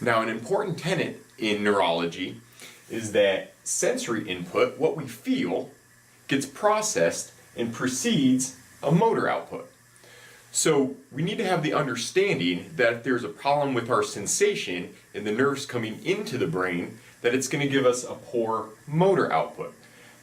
Now, an important tenet in neurology is that sensory input, what we feel, gets processed and precedes a motor output. So we need to have the understanding that if there's a problem with our sensation and the nerves coming into the brain, that it's going to give us a poor motor output.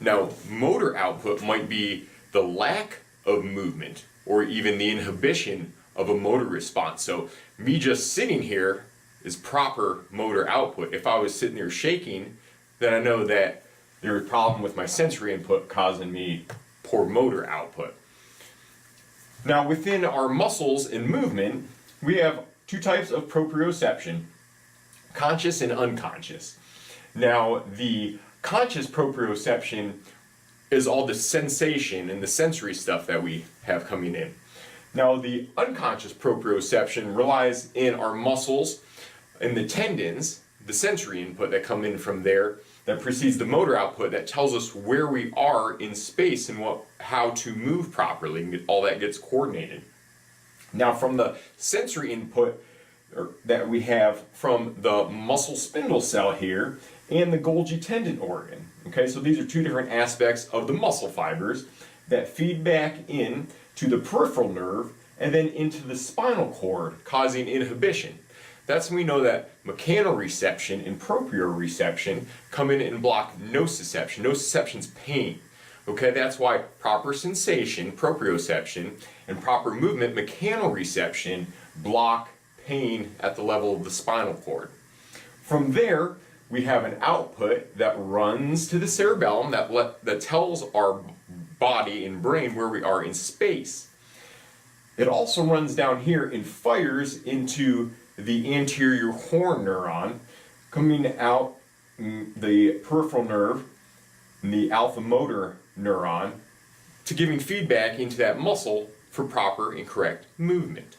Now, motor output might be the lack of movement or even the inhibition of a motor response. So me just sitting here is proper motor output. If I was sitting there shaking, then I know that there's a problem with my sensory input causing me poor motor output. Now, within our muscles and movement, we have two types of proprioception, conscious and unconscious. Now, the conscious proprioception is all the sensation and the sensory stuff that we have coming in. Now, the unconscious proprioception relies in our muscles and the tendons, the sensory input that come in from there, that precedes the motor output that tells us where we are in space and how to move properly, and all that gets coordinated. Now, from the sensory input that we have from the muscle spindle cell here and the Golgi tendon organ. Okay, so these are two different aspects of the muscle fibers that feed back in to the peripheral nerve and then into the spinal cord, causing inhibition. That's when we know that mechanoreception and proprioception come in and block nociception. Nociception's pain. Okay, that's why proper sensation, proprioception, and proper movement, mechanoreception, block pain at the level of the spinal cord. From there, we have an output that runs to the cerebellum that tells our body and brain where we are in space. It also runs down here and fires into the anterior horn neuron, coming out the peripheral nerve, the alpha motor neuron, to giving feedback into that muscle for proper and correct movement.